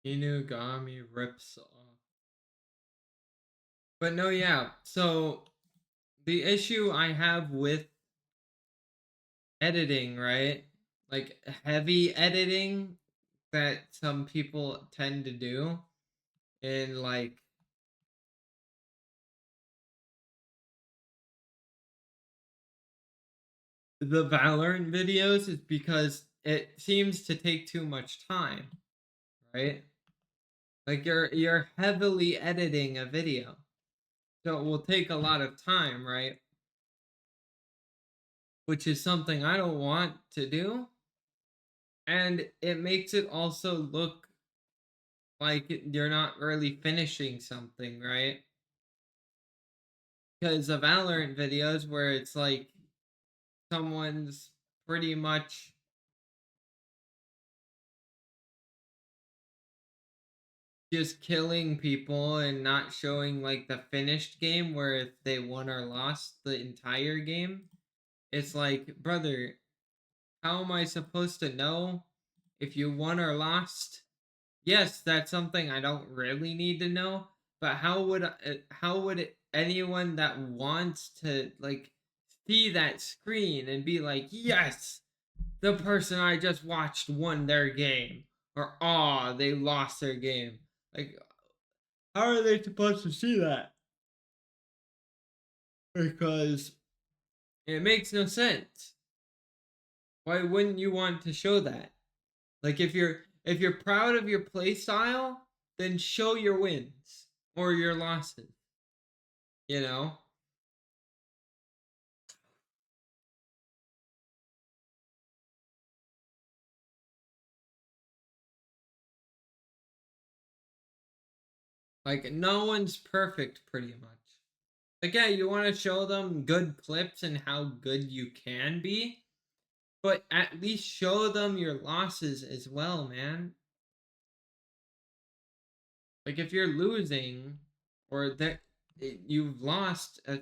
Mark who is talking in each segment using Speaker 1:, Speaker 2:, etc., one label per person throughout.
Speaker 1: Inugami rips off. But no, yeah. So the issue I have with editing, right? Like heavy editing that some people tend to do in like the Valorant videos is because it seems to take too much time, right? Like you're heavily editing a video. So it will take a lot of time, right? Which is something I don't want to do. And it makes it also look like you're not really finishing something, right? Because the Valorant videos where it's like someone's pretty much just killing people and not showing like the finished game where if they won or lost the entire game, it's like, brother, how am I supposed to know if you won or lost? Yes, that's something I don't really need to know, but how would anyone that wants to like see that screen and be like, "Yes, the person I just watched won their game," or "Ah, they lost their game." Like, how are they supposed to see that? Because it makes no sense. Why wouldn't you want to show that? Like if you're proud of your play style, then show your wins or your losses, you know? Like no one's perfect pretty much. Like yeah, you want to show them good clips and how good you can be, but at least show them your losses as well, man. Like if you're losing or that you've lost a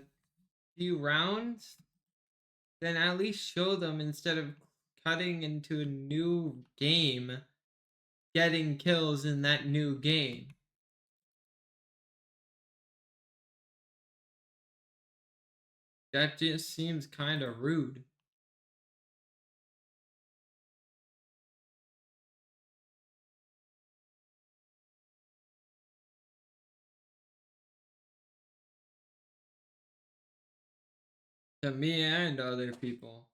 Speaker 1: few rounds, then at least show them instead of cutting into a new game, getting kills in that new game. That just seems kind of rude. To me and other people.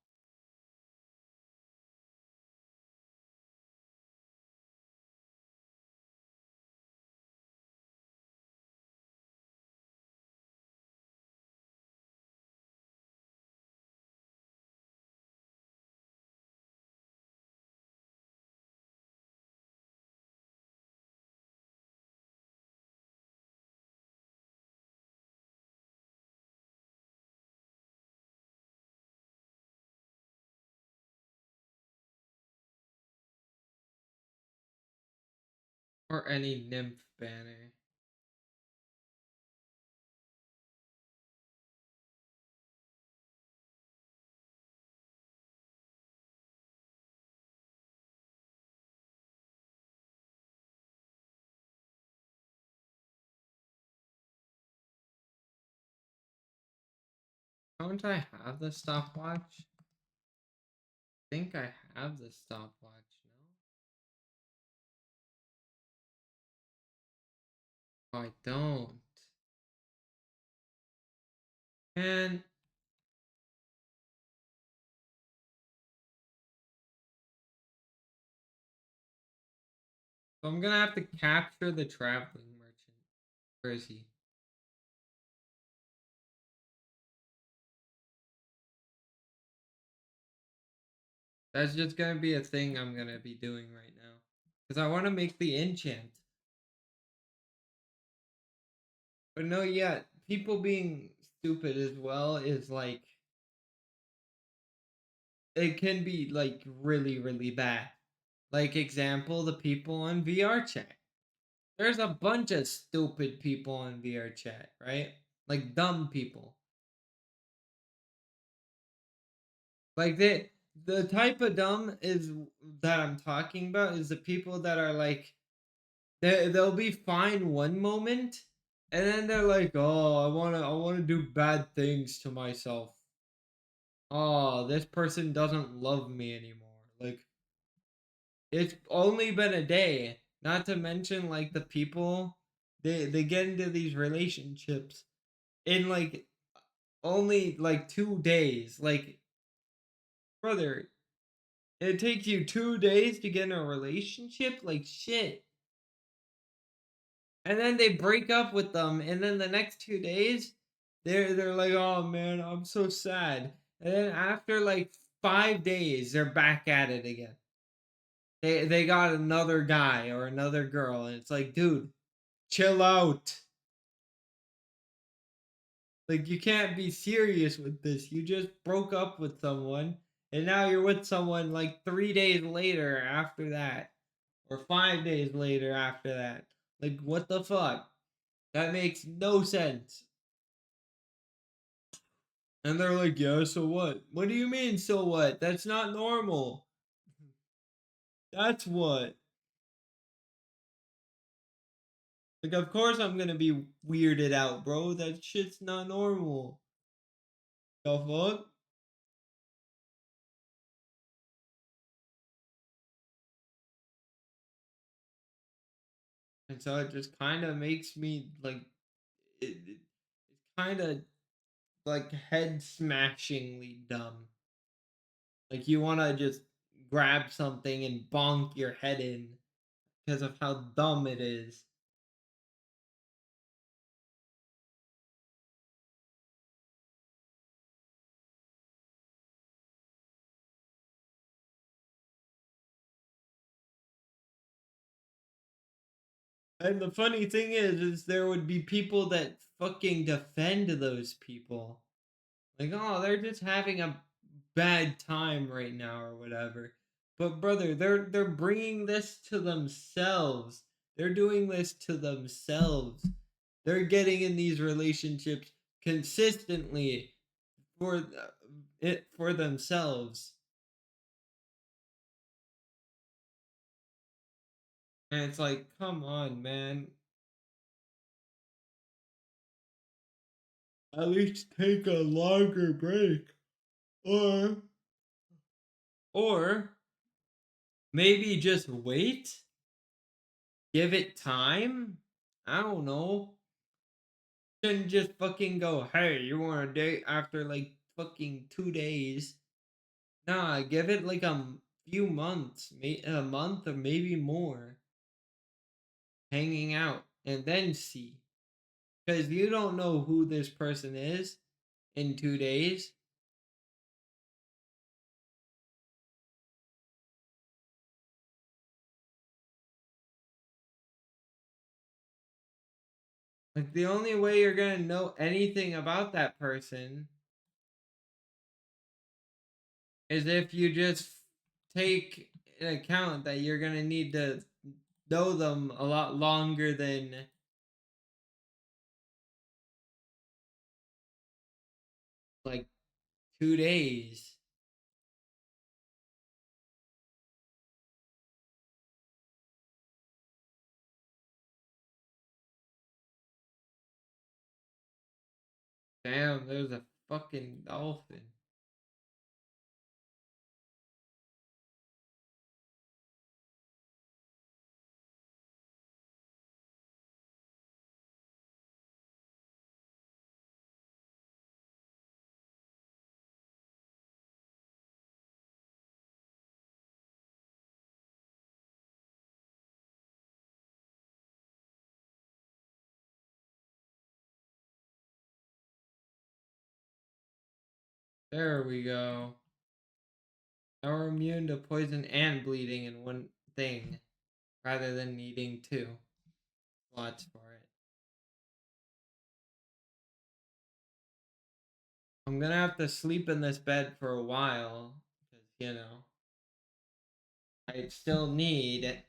Speaker 1: Or any nymph banner. Don't I have the stopwatch? I think I have the stopwatch, no? Oh, I don't. And so I'm gonna have to capture the traveling merchant. Where is he? That's just gonna be a thing I'm gonna be doing right now. Because I want to make the enchant. But no, yeah, people being stupid as well is like, it can be like really, really bad. Like, example, the people on VR chat. There's a bunch of stupid people on VR chat, right? Like, dumb people. Like, the type of dumb is that I'm talking about is the people that are like, they'll be fine one moment, and then they're like, "Oh, I wanna do bad things to myself. Oh, this person doesn't love me anymore." Like, it's only been a day. Not to mention, like, the people they get into these relationships in like only like 2 days. Like, brother, it takes you 2 days to get in a relationship. Like, shit. And then they break up with them, and then the next 2 days, they're like, "Oh man, I'm so sad." And then after like 5 days, they're back at it again. They got another guy or another girl, and it's like, dude, chill out. Like, you can't be serious with this. You just broke up with someone, and now you're with someone like 3 days later after that, or 5 days later after that. Like, what the fuck? That makes no sense. And they're like, "Yeah, so what?" What do you mean, so what? That's not normal. That's what. Like, of course I'm gonna be weirded out, bro. That shit's not normal. The fuck? And so it just kind of makes me like, it's kind of like head smashingly dumb. Like, you want to just grab something and bonk your head in because of how dumb it is. And the funny thing is there would be people that fucking defend those people. Like, oh, they're just having a bad time right now or whatever. But brother, they're bringing this to themselves. They're doing this to themselves. They're getting in these relationships consistently for it for themselves. And it's like, come on, man. At least take a longer break. Or or maybe just wait, give it time. I don't know. Shouldn't just fucking go, "Hey, you want a date?" after like fucking 2 days. Nah, give it like a few months, a month or maybe more, hanging out, and then see. Because you don't know who this person is in 2 days. Like, the only way you're gonna know anything about that person is if you just take in account that you're gonna need to know them a lot longer than like 2 days. Damn, there's a fucking dolphin. There we go. Now we're immune to poison and bleeding in one thing, rather than needing two slots for it. I'm gonna have to sleep in this bed for a while, because, I still need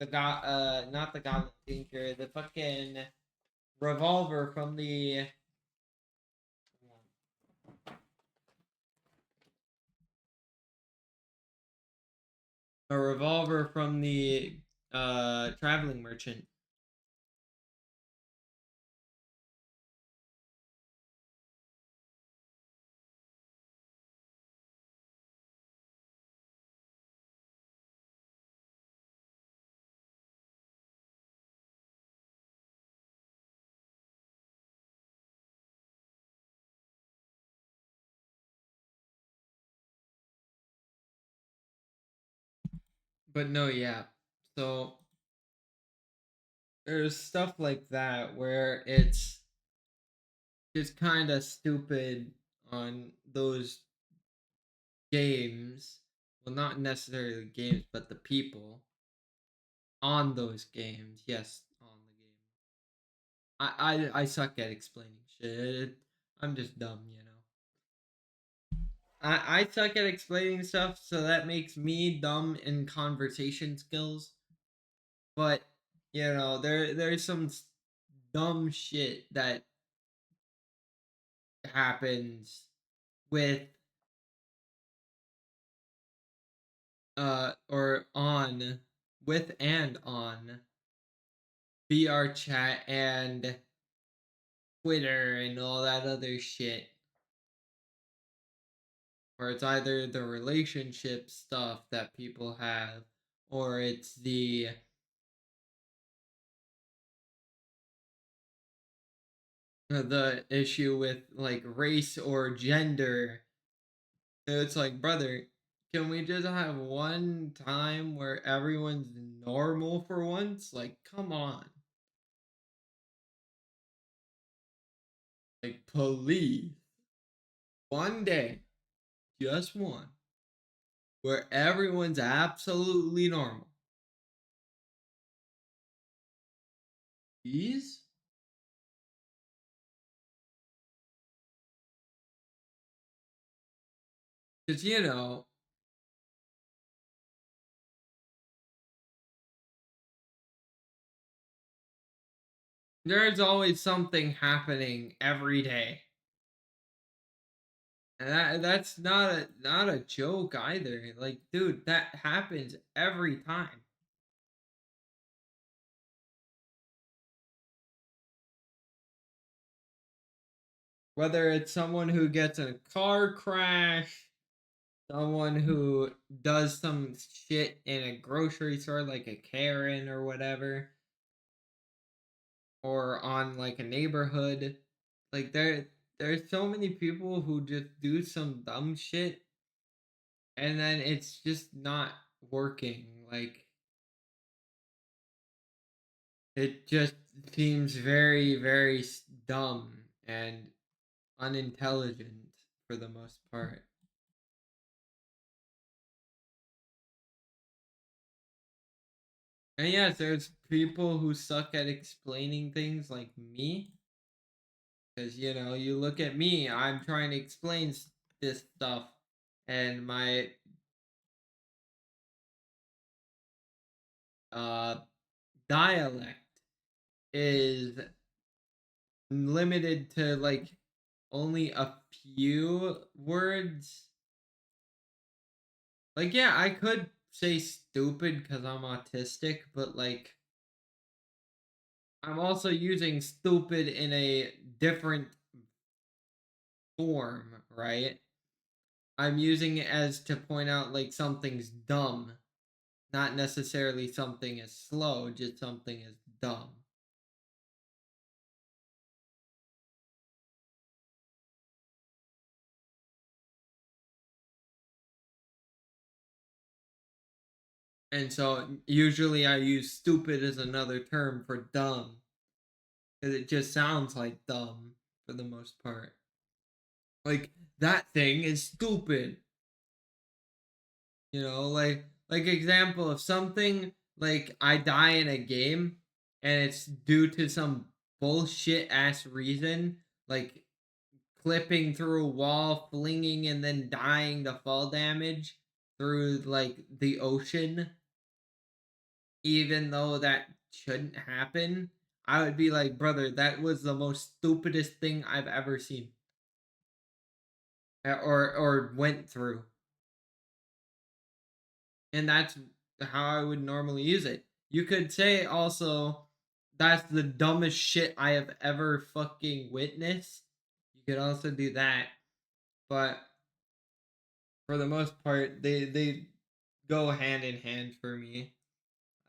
Speaker 1: not the goblin tinker, the fucking revolver from the a revolver from the traveling merchant. But no, yeah. So there's stuff like that where it's just kind of stupid on those games. Well, not necessarily games, but the people on those games. Yes, on the game. I suck at explaining shit. I'm just dumb, you know. I suck at explaining stuff, so that makes me dumb in conversation skills. But there's some dumb shit that happens with or on with and on VR chat and Twitter and all that other shit. Or it's either the relationship stuff that people have, or it's the issue with like race or gender. It's like, brother, can we just have one time where everyone's normal for once? Like, come on. Like, please. One day, just one, where everyone's absolutely normal. Please? Because, there's always something happening every day. And that's not a joke either. Like, dude, that happens every time. Whether it's someone who gets in a car crash, someone who does some shit in a grocery store like a Karen or whatever, or on like a neighborhood. Like there's so many people who just do some dumb shit and then it's just not working. Like it just seems very, very dumb and unintelligent for the most part. And yes, there's people who suck at explaining things like me. Because, you look at me, I'm trying to explain this stuff, and my uh, dialect is limited to like only a few words. Like, yeah, I could say stupid because I'm autistic, but like, I'm also using stupid in a different form, right? I'm using it as to point out like something's dumb, not necessarily something is slow, just something is dumb. And so usually I use stupid as another term for dumb because it just sounds like dumb for the most part. Like that thing is stupid. Like example of something like I die in a game and it's due to some bullshit ass reason, like clipping through a wall, flinging and then dying to fall damage through like the ocean, even though that shouldn't happen. I would be like, brother, that was the most stupidest thing I've ever seen or went through. And that's how I would normally use it. You could say also that's the dumbest shit I have ever fucking witnessed. You could also do that, but for the most part, they go hand in hand for me.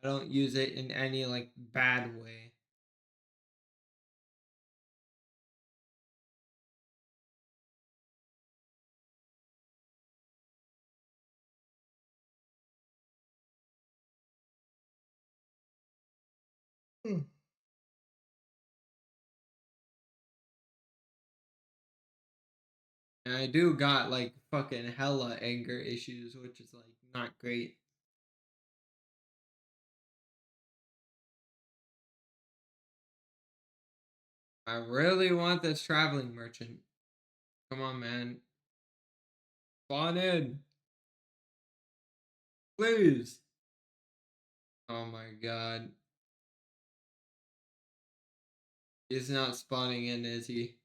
Speaker 1: I don't use it in any like bad way. Hmm. And I do got like fucking hella anger issues, which is like not great. I really want this traveling merchant. Come on, man. Spawn in, please. Oh my god. He's not spawning in, is he?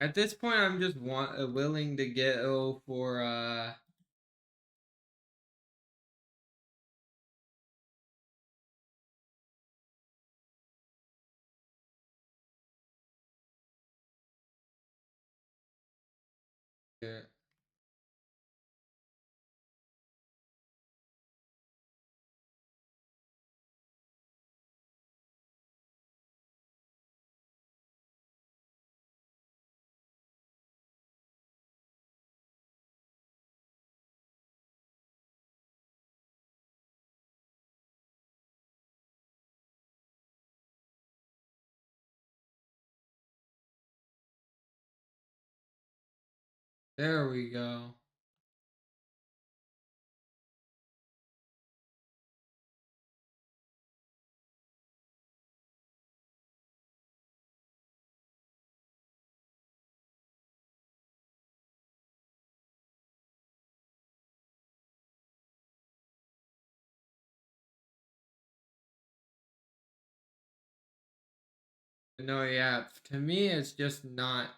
Speaker 1: At this point, I'm just willing to go for here. There we go. No, yeah, to me, it's just not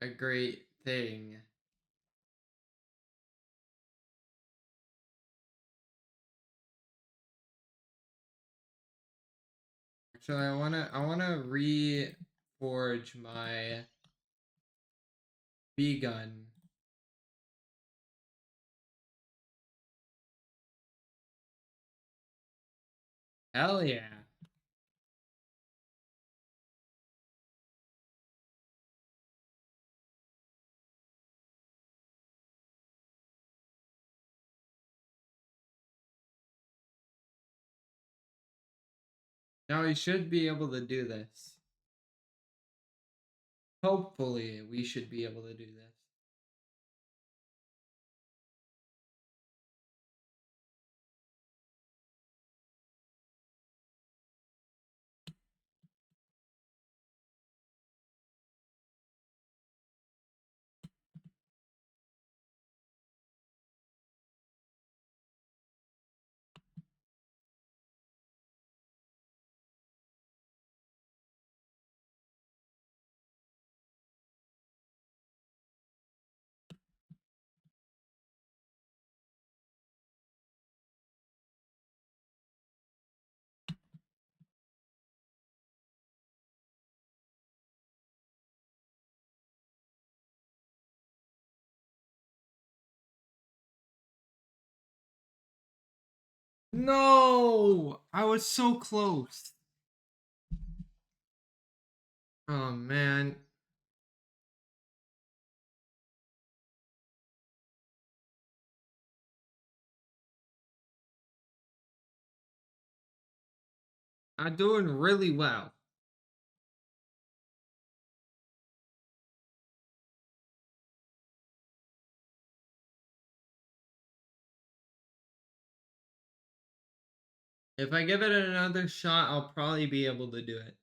Speaker 1: a great thing. Actually, I wanna reforge my B gun. Hell yeah. Now we should be able to do this. Hopefully, we should be able to do this. No! I was so close. Oh man. I'm doing really well. If I give it another shot, I'll probably be able to do it.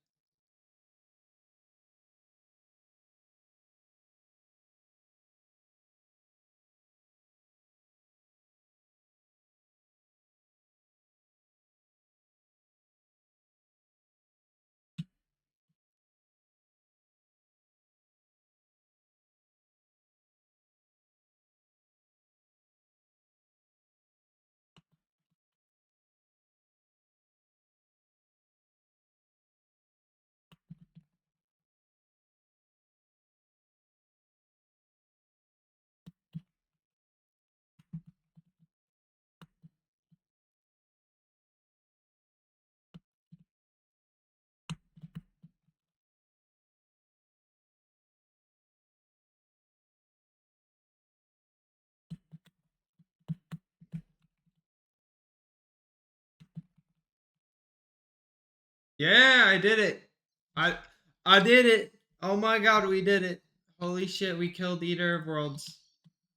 Speaker 1: Yeah, I did it. I I did it. Oh my god, we did it. Holy shit, we killed Eater of Worlds.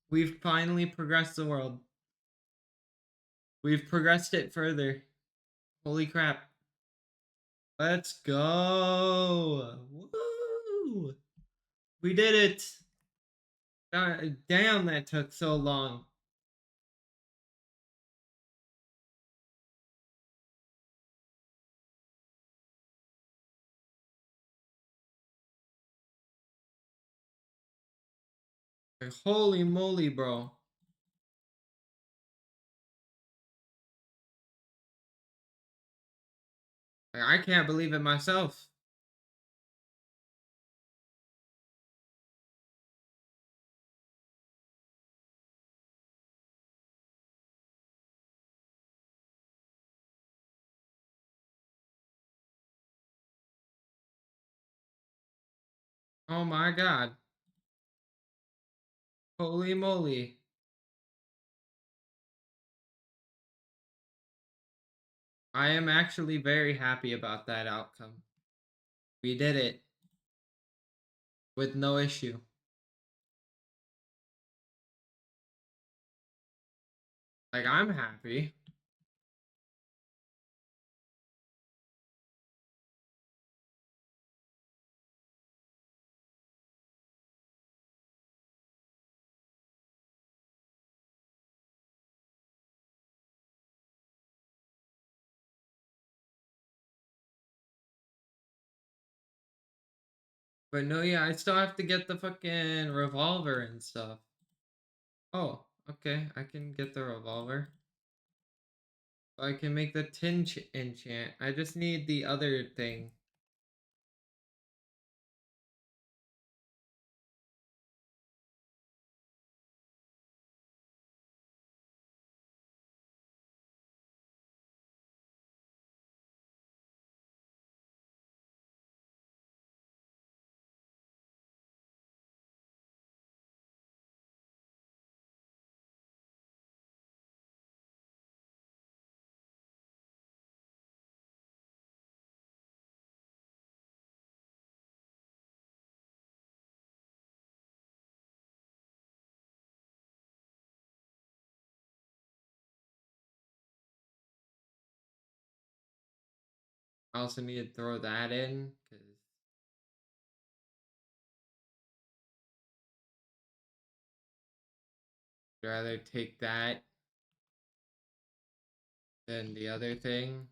Speaker 1: We've finally progressed the world. We've progressed it further. Holy crap. Let's go. Woo! We did it. Damn, that took so long. Like, holy moly, bro. Like, I can't believe it myself. Oh my god. Holy moly. I am actually very happy about that outcome. We did it with no issue. Like, I'm happy. But no, yeah, I still have to get the fucking revolver and stuff. Oh, okay, I can get the revolver. I can make the tin enchant. I just need the other thing. I also need to throw that in because I'd rather take that than the other thing.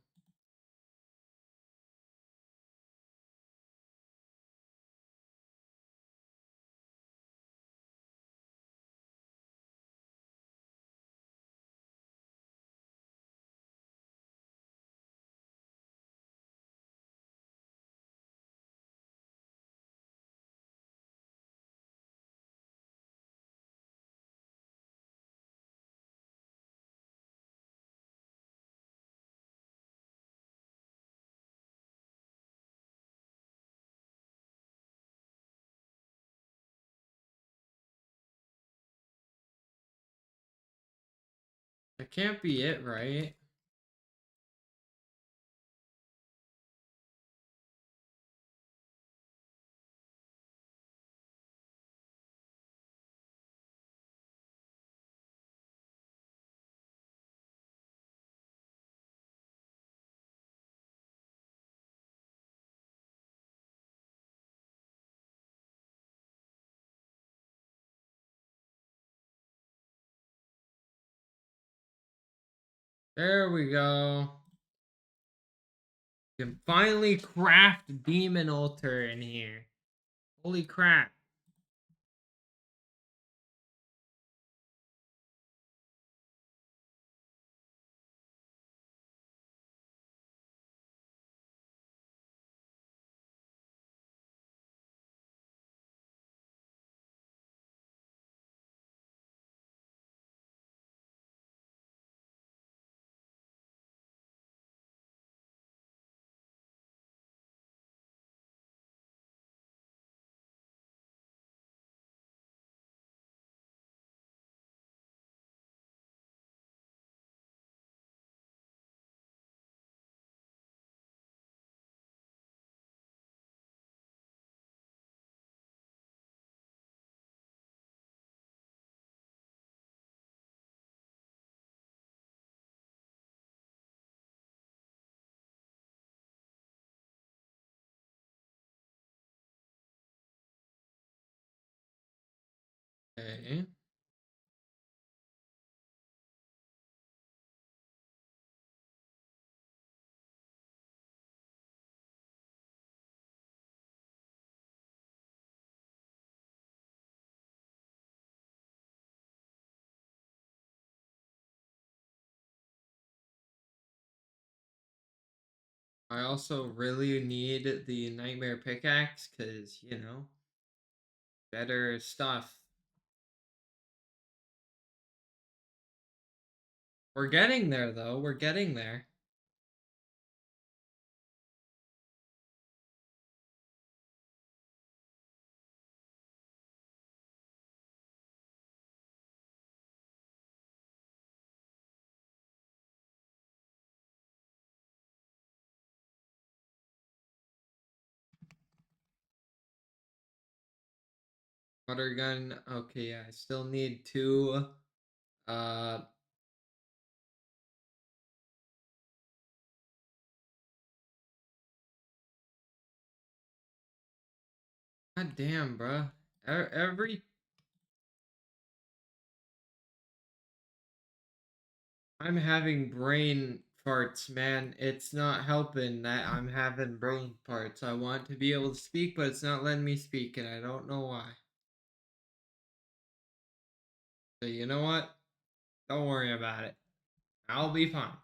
Speaker 1: That can't be it, right? There we go. You can finally craft Demon Altar in here. Holy crap. Okay. I also really need the nightmare pickaxe because, better stuff. We're getting there, though. We're getting there. Water gun. Okay, yeah, I still need two. Uh, God damn, bruh. Every I'm having brain farts, man. It's not helping that I'm having brain farts. I want to be able to speak, but it's not letting me speak, and I don't know why. So you know what? Don't worry about it. I'll be fine.